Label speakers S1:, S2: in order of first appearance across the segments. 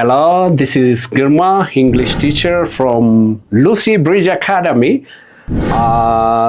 S1: Hello, this is Girma, English teacher from Lucybridge Academy.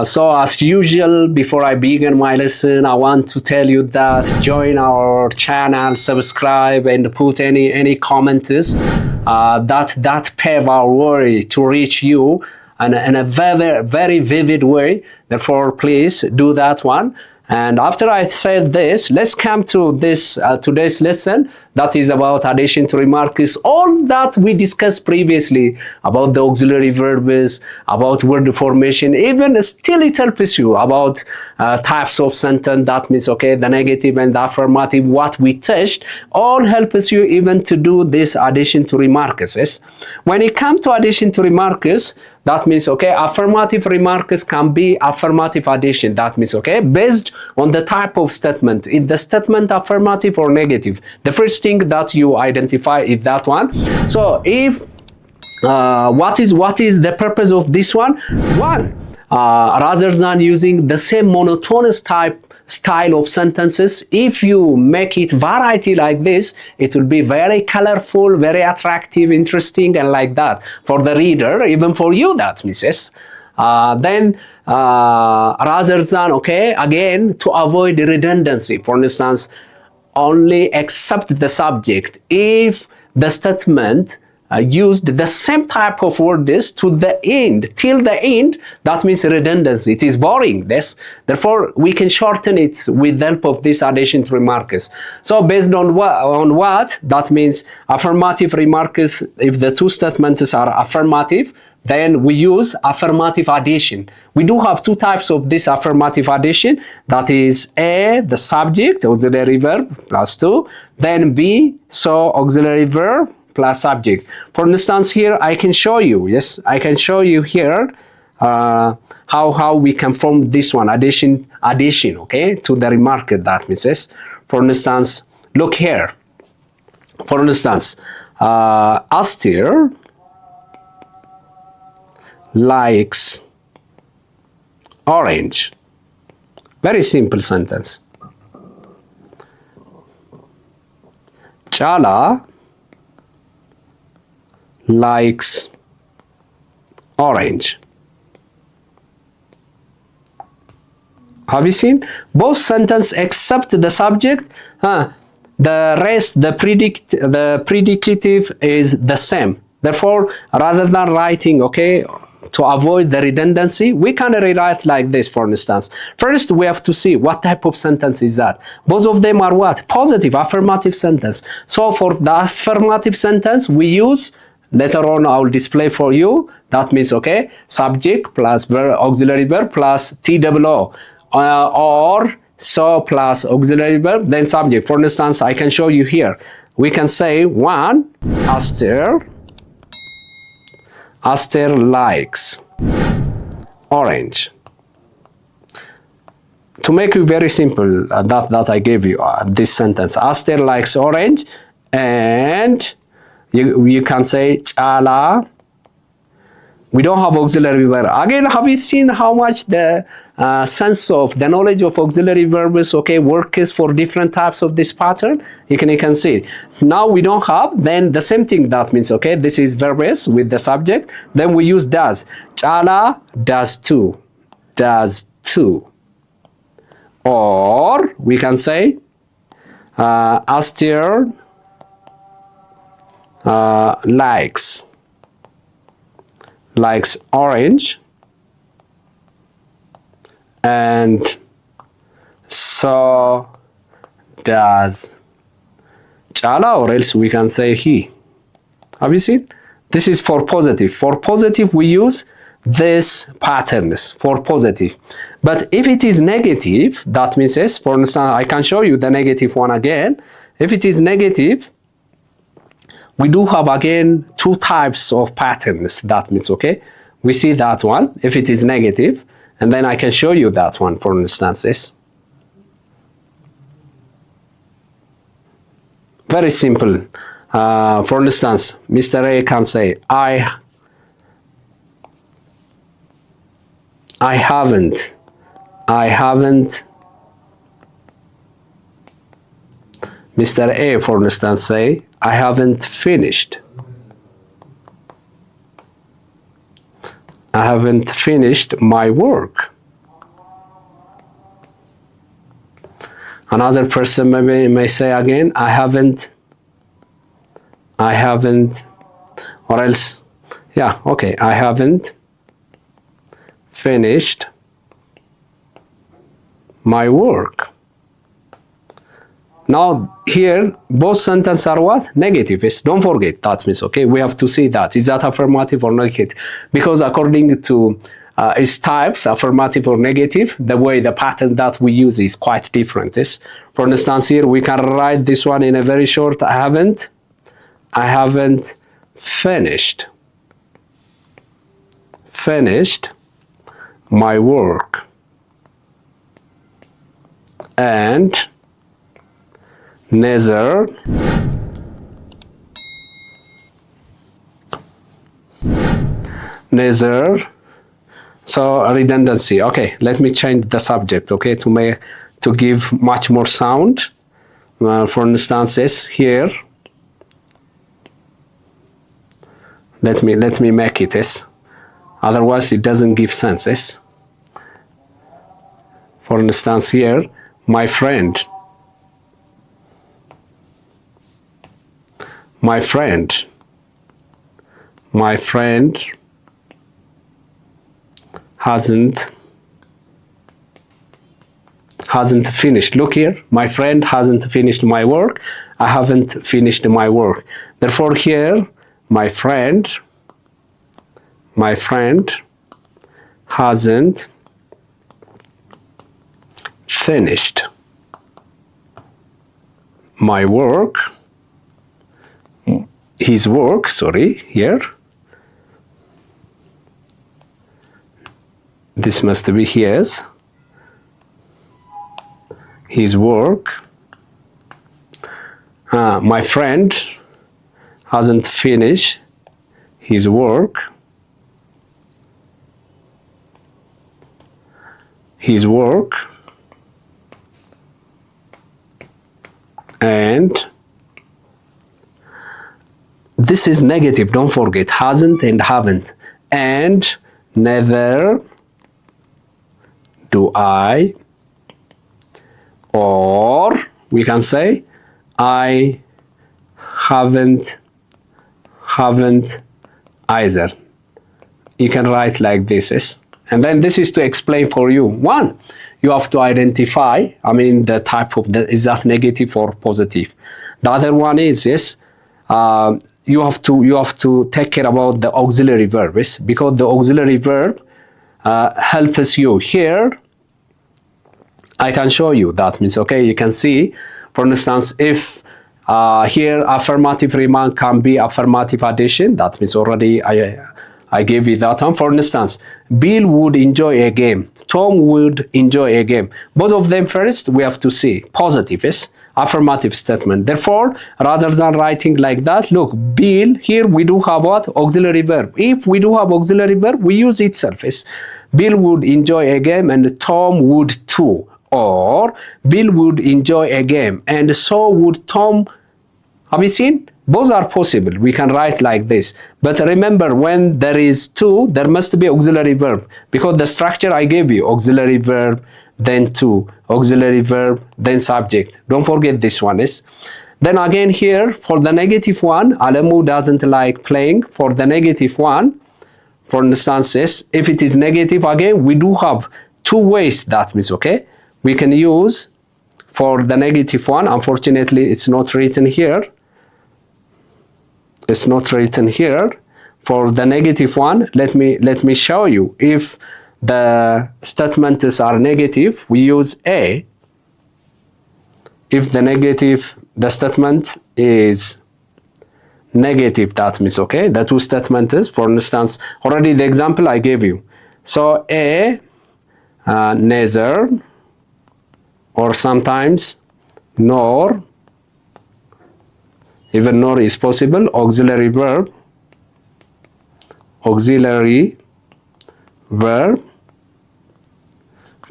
S1: So as usual, before I begin my lesson, I want to tell you that join our channel, subscribe, and put any comments that pave our way to reach you in a very vivid way. Therefore, please do that one. And after I said this, let's come to this today's lesson that is about addition to remarks. All that we discussed previously about the auxiliary verbs, about word formation, even still it helps you about types of sentence. That means, okay, the negative and the affirmative, what we touched, all helps you even to do this addition to remarks. Yes? When it comes to addition to remarks, that means, okay, affirmative remarks can be affirmative addition. That means, okay, based on the type of statement. Is the statement affirmative or negative? The first thing that you identify is that one. So if what is the purpose of this one? Rather than using the same monotonous style of sentences, if you make it variety like this, it will be very colorful, very attractive, interesting, and like that for the reader, even for you, that means then rather than, okay, again, to avoid redundancy, for instance, only accept the subject if the statement used the same type of words to the end, till the end. That means redundancy. It is boring. Therefore, we can shorten it with the help of this addition to remarks. So based on what? That means affirmative remarks, if the two statements are affirmative, then we use affirmative addition. We do have two types of this affirmative addition. That is A, the subject, auxiliary verb, plus 2. Then B, so auxiliary verb, plus subject. For instance, here I can show you, yes, I can show you here how we can form this one, addition, okay, to the remark. That means, yes. For instance, look here. For instance, Aster likes orange. Very simple sentence. Chala likes orange. Have you seen? Both sentences except the subject, the rest, the predicative is the same. Therefore, rather than writing, okay, to avoid the redundancy, we can rewrite like this, for instance. First, we have to see what type of sentence is that. Both of them are what? Positive, affirmative sentence. So for the affirmative sentence, we use, later on I will display for you, that means, okay, subject plus verb, auxiliary verb plus TOO, or so plus auxiliary verb, then subject. For instance, I can show you here. We can say, one, Aster likes orange. To make it very simple, that I gave you this sentence, Aster likes orange, and you can say Chala. We don't have auxiliary verb. Again, have you seen how much the sense of the knowledge of auxiliary verbs, okay, works for different types of this pattern? You can see. Now we don't have, then the same thing. That means, okay, this is verbs with the subject. Then we use does. Chala does too. Does too. Or we can say Aster likes orange, and so does Chala, or else we can say he. Have you seen? This is for positive. For positive, we use this patterns for positive. But if it is negative, that means, yes, for instance, I can show you the negative one again. If it is negative, we do have again two types of patterns. That means, okay, we see that one if it is negative, and then I can show you that one, for instances. Very simple. For instance, Mr. A can say, I Mr. A, for instance, say, I haven't finished. I haven't finished my work. Another person may say again, I haven't, or else, yeah, okay, I haven't finished my work. Now here, both sentences are what? Negative. Don't forget that means, okay, we have to see that. Is that affirmative or negative? Because according to its types, affirmative or negative, the way, the pattern that we use is quite different. For instance, here we can write this one in a very short, I haven't finished my work. And neither so redundancy. Okay, let me change the subject, okay, to give much more sound. For instance, here let me make it otherwise it doesn't give sense. For instance, here, my friend hasn't finished. Look here, my friend hasn't finished my work. I haven't finished my work. Therefore here, my friend hasn't finished my work. His work, sorry, here. This must be his work. My friend hasn't finished his work. And this is negative, don't forget, hasn't and haven't. And neither do I, or we can say I haven't either. You can write like this. And then this is to explain for you. One, you have to identify, the type of, is that negative or positive? The other one is, you have to take care about the auxiliary verbs, because the auxiliary verb helps you. Here I can show you that means, okay, you can see, for instance, if here affirmative remark can be affirmative addition, that means already I gave you that one. For instance, Bill would enjoy a game, Tom would enjoy a game. Both of them first we have to see positive affirmative statement. Therefore, rather than writing like that, look, Bill, here we do have what? Auxiliary verb. If we do have auxiliary verb, we use itself. Bill would enjoy a game and Tom would too. Or Bill would enjoy a game and so would Tom. Have you seen? Both are possible. We can write like this. But remember, when there is to, there must be auxiliary verb, because the structure I gave you, auxiliary verb, then to, auxiliary verb, then subject. Don't forget this one. Then again here, for the negative one, Alamu doesn't like playing. For the negative one, for instance, if it is negative, again, we do have two ways. That means, okay, we can use for the negative one. Unfortunately, it's not written here. It's not written here. For the negative one, let me show you. If the statements are negative, we use A. If the statement is negative, that means, okay, the two statements, for instance, already the example I gave you. So A, neither, or sometimes nor, even nor is possible, auxiliary verb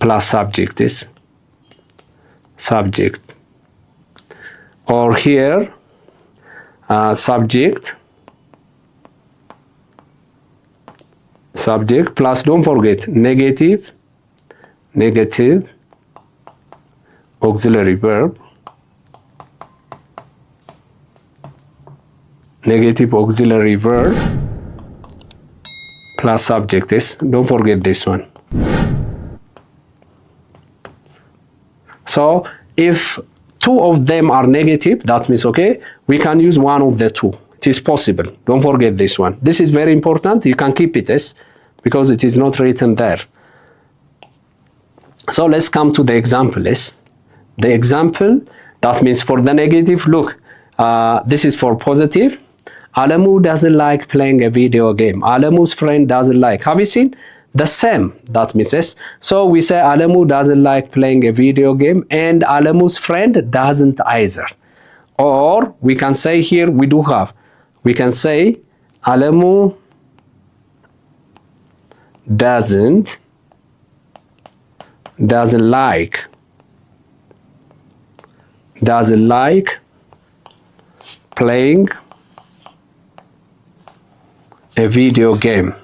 S1: plus subject. or here subject plus, don't forget, negative auxiliary verb, plus subject is, don't forget this one. So if two of them are negative, that means okay, we can use one of the two. It is possible. Don't forget this one. This is very important. You can keep it as because it is not written there. So let's come to the example. The example, that means for the negative, look, this is for positive. Alamu doesn't like playing a video game. Alamu's friend doesn't like. Have you seen? The same, that means yes. So we say Alamu doesn't like playing a video game and Alamu's friend doesn't either. Or we can say here, we can say Alamu doesn't like playing a video game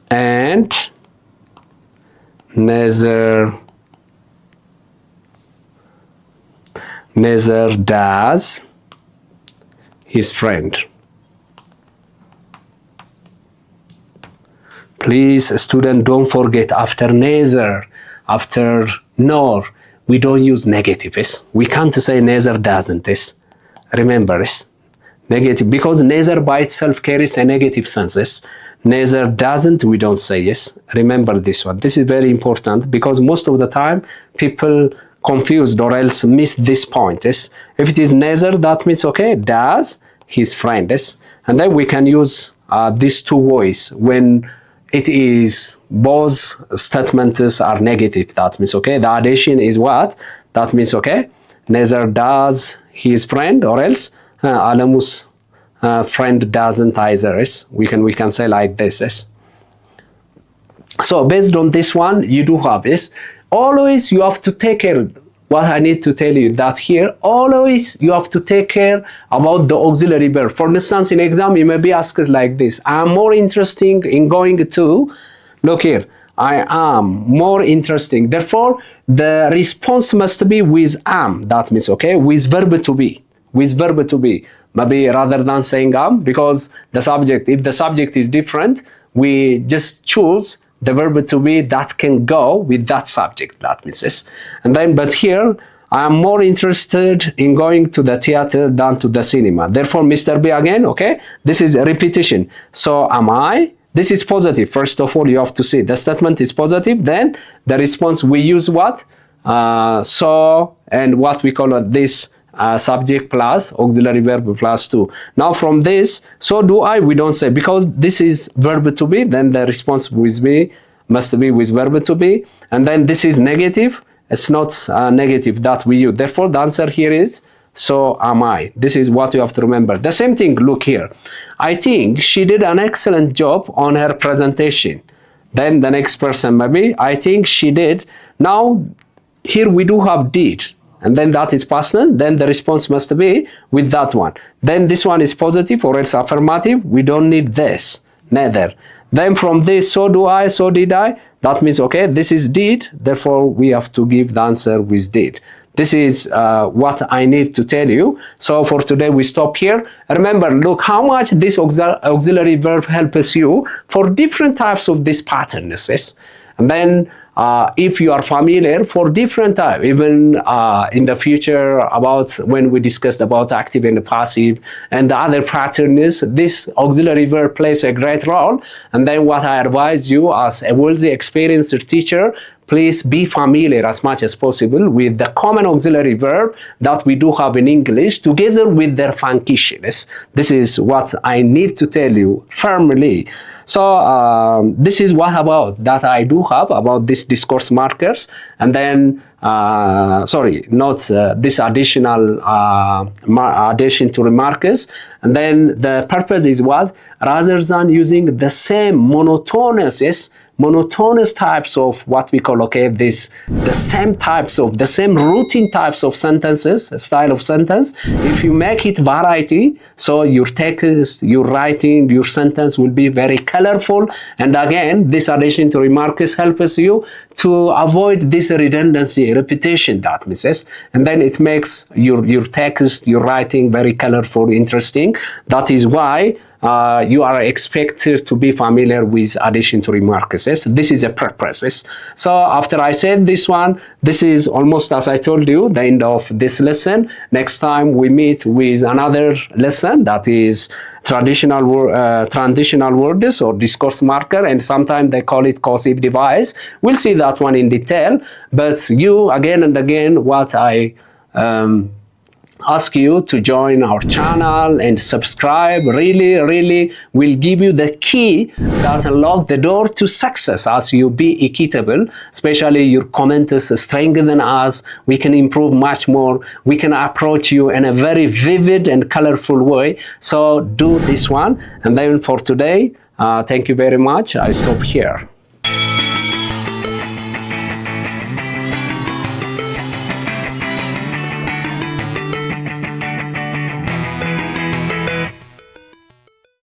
S1: and neither does his friend. Please, student, don't forget after neither, after nor, we don't use negatives. We can't say neither doesn't. Remember, negative, because neither by itself carries a negative sense. Neither doesn't, we don't say yes. Remember this one. This is very important because most of the time people confused or else miss this point. If it is neither, that means okay, does his friend. And then we can use these two ways when it is both statements are negative. That means okay, the addition is what? That means okay, neither does his friend or else Alamu's friend doesn't either. We can say like this. So based on this one, you do have this. Always you have to take care. What I need to tell you that here, always you have to take care about the auxiliary verb. For instance, in exam, you may be asked like this. I am more interested in going to, look here, I am more interesting. Therefore, the response must be with am. That means, okay, with verb to be. With verb to be. Maybe rather than saying am, because the subject, if the subject is different, we just choose the verb to be that can go with that subject. That means yes. And then, but here, I am more interested in going to the theater than to the cinema. Therefore, Mr. B again, okay, this is a repetition. So am I? This is positive. First of all, you have to see the statement is positive. Then the response, we use what? So, and what we call this subject plus auxiliary verb plus 2. Now from this, so do I, we don't say, because this is verb to be, then the response with be must be with verb to be. And then this is negative. It's not negative that we use. Therefore, the answer here is so am I. This is what you have to remember. The same thing, look here. I think she did an excellent job on her presentation. Then the next person maybe, I think she did. Now, here we do have did. And then that is past tense. Then the response must be with that one. Then this one is positive or else affirmative. We don't need this, neither. Then from this, so do I, so did I. That means, okay, this is did. Therefore, we have to give the answer with did. This is what I need to tell you. So for today, we stop here. Remember, look how much this auxiliary verb helps you for different types of these patterns. Yes? And then if you are familiar for different types, even in the future about when we discussed about active and passive and the other patterns, this auxiliary verb plays a great role. And then what I advise you as a wealthy, experienced teacher, please be familiar as much as possible with the common auxiliary verb that we do have in English together with their functions. This is what I need to tell you firmly. So this is what about that I do have about these discourse markers, and then sorry, not this additional addition to remarks. And then the purpose is what? Rather than using the same monotonous types of what we call, okay, the same routine types of sentences, style of sentence, if you make it variety, so your text, your writing, your sentence will be very colorful. And again, this addition to remarks helps you to avoid this redundancy, repetition that misses, and then it makes your text, your writing very colorful, interesting. That is why you are expected to be familiar with addition to remarks. This is a purpose. So after I said this one, this is almost, as I told you, the end of this lesson. Next time we meet with another lesson that is transitional words or discourse marker, and sometimes they call it cursive device. We'll see that one in detail, but you again and again, what I ask you to join our channel and subscribe. Really will give you the key that unlock the door to success as you be equitable. Especially your comments strengthen us. We can improve much more. We can approach you in a very vivid and colorful way. So do this one. And then for today, thank you very much. I stop here.